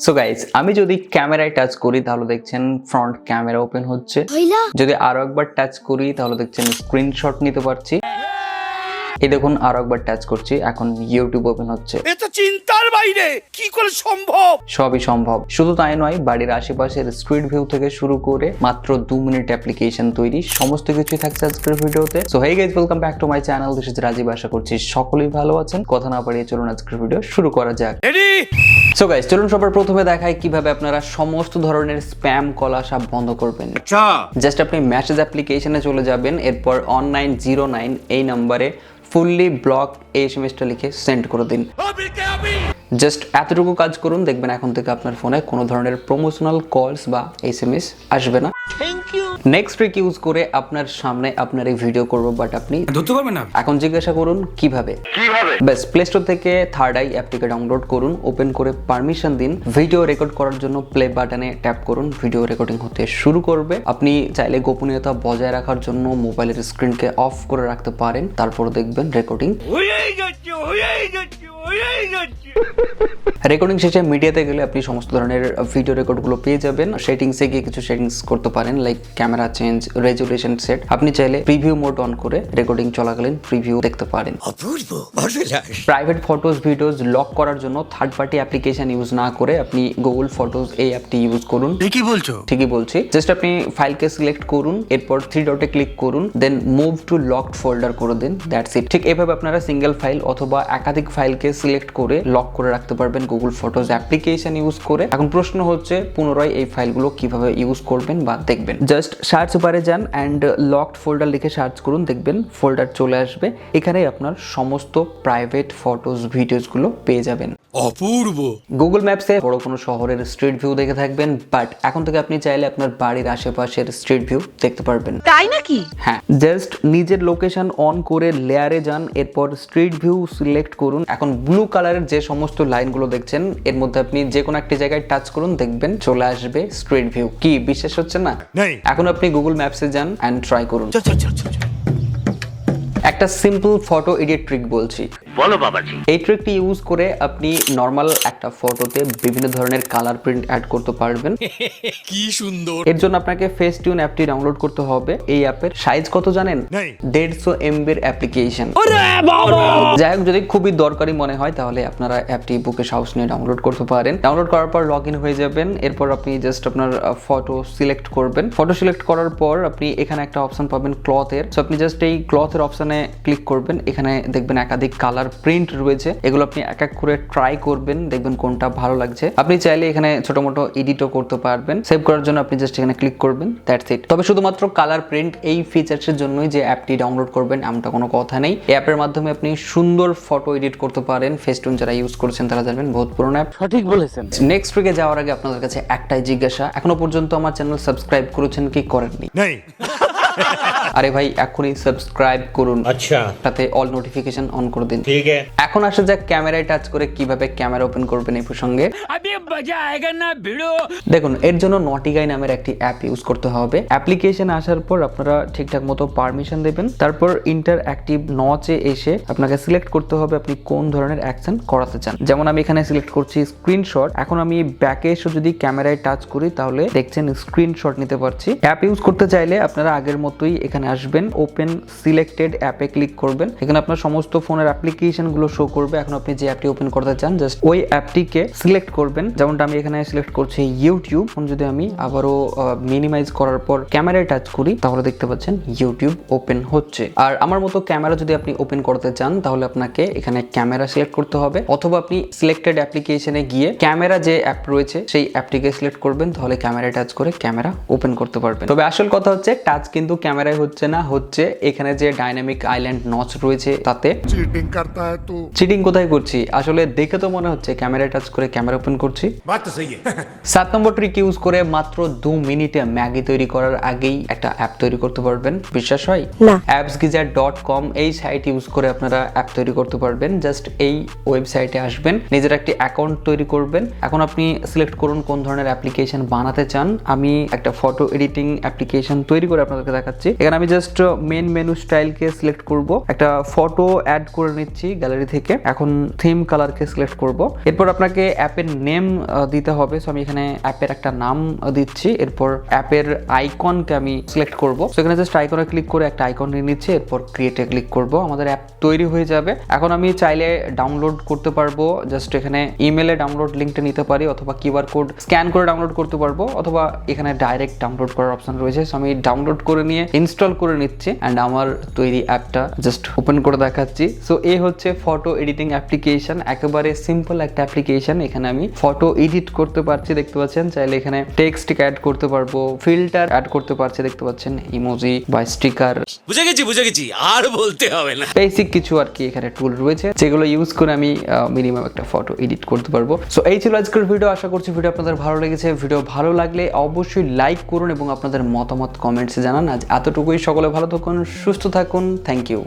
So guys, আমি যদি ক্যামেরায় টাচ করি তাহলে দেখছেন ফ্রন্ট ক্যামেরা ওপেন হচ্ছে। যদি আরো একবার টাচ করি তাহলে দেখছেন স্ক্রিনশট নিতে পারছি। এই দেখুন আরো একবার টাচ করছি, এখন ইউটিউব ওপেন হচ্ছে। এটা চিন্তার বাইরে, কি করে সম্ভব? সবই সম্ভব। শুধু তাই নয়, বাড়ির আশেপাশের স্ট্রিট ভিউ থেকে শুরু করে মাত্র 2 মিনিট অ্যাপ্লিকেশন তৈরি, সমস্ত কিছুই থাকছে আজকের ভিডিওতে। So hey guys, welcome back to my channel. This is Rajib. আশা করছি সকলেই ভালো আছেন। কথা না বাড়িয়ে চলুন আজকের ভিডিও শুরু করা যাক। রেডি? সো গাইস, চলুন সবার প্রথমে দেখাই কিভাবে আপনারা সমস্ত ধরনের স্প্যাম কল আসা বন্ধ করবেন। আচ্ছা, জাস্ট আপনি মেসেজ অ্যাপ্লিকেশনে চলে যাবেন, এরপর 1909 এই নম্বরে ফুললি ব্লক এসএমএসটা লিখে সেন্ড করে দিন। জাস্ট এতটুকু কাজ করুন, দেখবেন এখন থেকে আপনার ফোনে কোনো ধরনের প্রমোশনাল কলস বা এসএমএস আসবে না। নেক্সট ট্রিক ইউজ করে আপনার সামনে আপনার এই ভিডিও করব, বাট আপনি ধরতে পারবেন না। এখন জিজ্ঞাসা করুন কিভাবে। বেশ, প্লে স্টোর থেকে থার্ড আই অ্যাপটিকে ডাউনলোড করুন, ওপেন করে পারমিশন দিন। ভিডিও রেকর্ড করার জন্য প্লে বাটনে ট্যাপ করুন, ভিডিও রেকর্ডিং হতে শুরু করবে। আপনি চাইলে গোপনীয়তা বজায় রাখার জন্য মোবাইলের স্ক্রিনকে অফ করে রাখতে পারেন, তারপর দেখবেন রেকর্ডিং। রেকর্ডিং শেষে মিডিয়াতে গেলে আপনি সমস্ত ধরনের ভিডিও রেকর্ডগুলো পেয়ে যাবেন। সেটিংসে গিয়ে কিছু সেটিংস করতে পারেন, like camera change, resolution set. আপনি চাইলে প্রিভিউ মোড অন করে রেকর্ডিং চলাকালীন প্রিভিউ দেখতে পারেন। প্রাইভেট ফটোজ ভিডিওজ লক করার জন্য থার্ড পার্টি অ্যাপ্লিকেশন ইউজ না করে আপনি গুগল ফটোজ এই অ্যাপটি ইউজ করুন। কি বলছো? ঠিকই বলছি। জাস্ট আপনি ফাইলকে সিলেক্ট করুন, এরপর 3 ডটে ক্লিক করুন, দেন মুভ টু লকড ফোল্ডার করে দিন। That's it. ঠিক এভাবে আপনারা সিঙ্গেল ফাইল অথবা একাধিক ফাইলকে সিলেক্ট করে লক করে রাখতে পারবেন গুগল ফটোজ অ্যাপ্লিকেশন ইউজ করে। এখন প্রশ্ন হচ্ছে পুনরায় এই ফাইলগুলো কিভাবে ইউজ করবেন বা দেখবেন। জাস্ট সার্চ বারে যান অ্যান্ড লকড ফোল্ডার লিখে সার্চ করুন, দেখবেন ফোল্ডার চলে আসবে। এখানেই আপনার সমস্ত প্রাইভেট ফটোজ ভিডিওসগুলো পেয়ে যাবেন। অপূর্ব। গুগল ম্যাপসে বড় কোনো শহরের স্ট্রিট ভিউ দেখে থাকবেন, বাট এখন থেকে আপনি চাইলে আপনার বাড়ির আশেপাশের স্ট্রিট ভিউ দেখতে পারবেন। তাই নাকি? হ্যাঁ, জাস্ট নিজের লোকেশন অন করে লেয়ারে যান, এরপর স্ট্রিট ভিউ সিলেক্ট করুন। এখন ব্লু কালারের যে সমস্ত লাইনগুলো দেখছেন এর মধ্যে আপনি যে কোনো একটি জায়গায় টাচ করুন, দেখবেন চলে আসবে স্ট্রিট ভিউ। কি বিশ্বাস হচ্ছে না? এখন আপনি গুগল ম্যাপসে যান এন্ড ট্রাই করুন। একটা সিম্পল ফটো এডিট ট্রিক বলছি, বলো বাবাজি। এই ট্রিকটি ইউজ করে আপনি নরমাল একটা ফটোতে বিভিন্ন ধরনের কালার প্রিন্ট অ্যাড করতে পারবেন। কি সুন্দর। এর জন্য আপনাকে ফেসটিউন অ্যাপটি ডাউনলোড করতে হবে। এই অ্যাপের সাইজ কত জানেন? 150 MB এর অ্যাপ্লিকেশন। যাই হোক, যদি খুবই দরকারি মনে হয় তাহলে আপনারা অ্যাপটি বুকে সাহস নিয়ে ডাউনলোড করতে পারেন। ডাউনলোড করার পর লগ ইন হয়ে যাবেন। এরপর আপনি জাস্ট আপনার ফটো সিলেক্ট করবেন। ফটো সিলেক্ট করার পর আপনি এখানে একটা অপশন পাবেন ক্লথের। সো আপনি জাস্ট এই ক্লথের অপশনে ক্লিক করবেন। এখানে দেখবেন একাধিক কালার প্রিন্ট রয়েছে, এগুলো আপনি এক এক করে ট্রাই করবেন, দেখবেন কোনটা ভালো লাগছে। আপনি চাইলে এখানে ছোট মোটো এডিটও করতে পারবেন। সেভ করার জন্য আপনি জাস্ট এখানে ক্লিক করবেন, দ্যাটস ইট। তবে শুধুমাত্র কালার প্রিন্ট এই ফিচার্সের জন্যই যে অ্যাপটি ডাউনলোড করবেন এমনটা কোনো কথা নেই। এই অ্যাপের মাধ্যমে আপনি সুন্দর ফটো এডিট করতে পারেন। ফেসটুন যারা ইউজ করছেন তারা জানবেন, বহুত পুরনো অ্যাপ। সঠিক বলেছেন। নেক্সট উইকে যাওয়ার আগে আপনাদের কাছে একটাই জিজ্ঞাসা, এখনো পর্যন্ত আমার চ্যানেল সাবস্ক্রাইব করেছেন কি করেননি? আরে ভাই, এখনই সাবস্ক্রাইব করুন, আচ্ছা, তাতে অল নোটিফিকেশন অন করে দিন। ঠিক আছে। এখন আসা যাক ক্যামেরায় টাচ করে কিভাবে ক্যামেরা ওপেন করবেন এই প্রসঙ্গে। আবে মজা আয়েগা না ভিডিও। দেখুন, এর জন্য নটিগাই নামের একটি অ্যাপ ইউজ করতে হবে। অ্যাপ্লিকেশন আসার পর আপনারা ঠিকঠাক মতো পারমিশন দেবেন, তারপর ইন্টারঅ্যাক্টিভ নচে এসে আপনাকে সিলেক্ট করতে হবে আপনি কোন ধরনের অ্যাকশন করাতে চান। যেমন আমি এখানে সিলেক্ট করছি স্ক্রিনশট। এখন আমি ব্যাকে এসে যদি ক্যামেরায় টাচ করি তাহলে দেখছেন স্ক্রিনশট নিতে পারছি। অ্যাপ ইউজ করতে চাইলে আপনারা আগের মতোই এখানে আসবেন, ওপেন সিলেক্টেড অ্যাপে ক্লিক করবেন। এখানে আপনার সমস্ত ফোনের অ্যাপ্লিকেশন গুলো শো করবে। এখন আপনি যে অ্যাপটি ওপেন করতে চান জাস্ট ওই অ্যাপটিকে সিলেক্ট করবেন। যেমনটা আমি এখানে সিলেক্ট করছি ইউটিউব। এখন যদি আমি আবারও মিনিমাইজ করার পর ক্যামেরায় টাচ করি তাহলে দেখতে পাচ্ছেন ইউটিউব ওপেন হচ্ছে। আর আমার মতো ক্যামেরা যদি আপনি ওপেন করতে চান তাহলে আপনাকে এখানে ক্যামেরা সিলেক্ট করতে হবে, অথবা আপনি সিলেক্টেড অ্যাপ্লিকেশনে গিয়ে ক্যামেরা যে অ্যাপ রয়েছে সেই অ্যাপটিকে সিলেক্ট করবেন, তাহলে ক্যামেরায় টাচ করে ক্যামেরা ওপেন করতে পারবেন। তবে আসল কথা হচ্ছে টাচ কিন্তু ক্যামেরায় হচ্ছে না, হচ্ছে এখানে যে ডাইনামিক আইল্যান্ড নচ রয়েছে তাতে। চিটিং করতা হ্যায় তু। চিটিং কোথায় করছি? আসলে দেখে তো মনে হচ্ছে ক্যামেরায় টাচ করে ক্যামেরা ওপেন করছি। বাত তো সহি 7 নম্বর ট্রিক ইউজ করে মাত্র 2 মিনিটে ম্যাগি তৈরি করার আগেই একটা অ্যাপ তৈরি করতে পারবেন। বিশ্বাস হয় না? appsgizar.com এই সাইট ইউজ করে আপনারা অ্যাপ তৈরি করতে পারবেন। জাস্ট এই ওয়েবসাইটে আসবেন, নিজের একটি অ্যাকাউন্ট তৈরি করবেন। এখন আপনি সিলেক্ট করুন কোন ধরনের অ্যাপ্লিকেশন বানাতে চান। আমি একটা ফটো এডিটিং অ্যাপ্লিকেশন তৈরি করে আপনাদেরকে দেখাচ্ছি। এখানে আমি আমি জাস্ট মেন মেনু স্টাইলকে সিলেক্ট করব, একটা ফটো অ্যাড করে নিচ্ছি গ্যালারি থেকে। এখন থিম কালারকে সিলেক্ট করব। এরপর আপনাকে অ্যাপের নেম দিতে হবে। সো আমি এখানে অ্যাপের একটা নাম দিচ্ছি। এরপর অ্যাপের আইকনকে আমি সিলেক্ট করব। সো এখানে জাস্ট আইকনে ক্লিক করে একটা আইকন নিয়ে নিচ্ছি। এরপর ক্রিয়েটে ক্লিক করব, আমাদের অ্যাপ তৈরি হয়ে যাবে। এখন আমি চাইলে ডাউনলোড করতে পারবো, জাস্ট এখানে ইমেলে ডাউনলোড লিঙ্কটা নিতে পারি, অথবা কিউআর কোড স্ক্যান করে ডাউনলোড করতে পারবো, অথবা এখানে ডাইরেক্ট ডাউনলোড করার অপশন রয়েছে। সো আমি ডাউনলোড করে নিয়ে ইনস্টল করে নিচ্ছি অ্যান্ড আমার তৈরি অ্যাপটা জাস্ট ওপেন করে দেখাচ্ছি। সো এই হচ্ছে ফটো এডিটিং অ্যাপ্লিকেশন, একেবারে সিম্পল একটা অ্যাপ্লিকেশন। এখানে আমি ফটো এডিট করতে পারছি, দেখতে পাচ্ছেন। চাইলে এখানে টেক্সট অ্যাড করতে পারবো, ফিল্টার অ্যাড করতে পারছি, দেখতে পাচ্ছেন, ইমোজি বা স্টিকার। বুঝে গেছি আর বলতে হবে না। বেসিক কিছু আর কি এখানে টুল রয়েছে, যেগুলো ইউজ করে আমি মিনিমাম একটা ফটো এডিট করতে পারবো। সো এই ছিল আজকের ভিডিও। আশা করছি ভিডিও আপনাদের ভালো লেগেছে। ভিডিও ভালো লাগলে অবশ্যই লাইক করুন এবং আপনাদের মতামত কমেন্টসে জানান। আজ এতটুকুই। সকলে ভালো থাকুন, সুস্থ থাকুন। Thank you.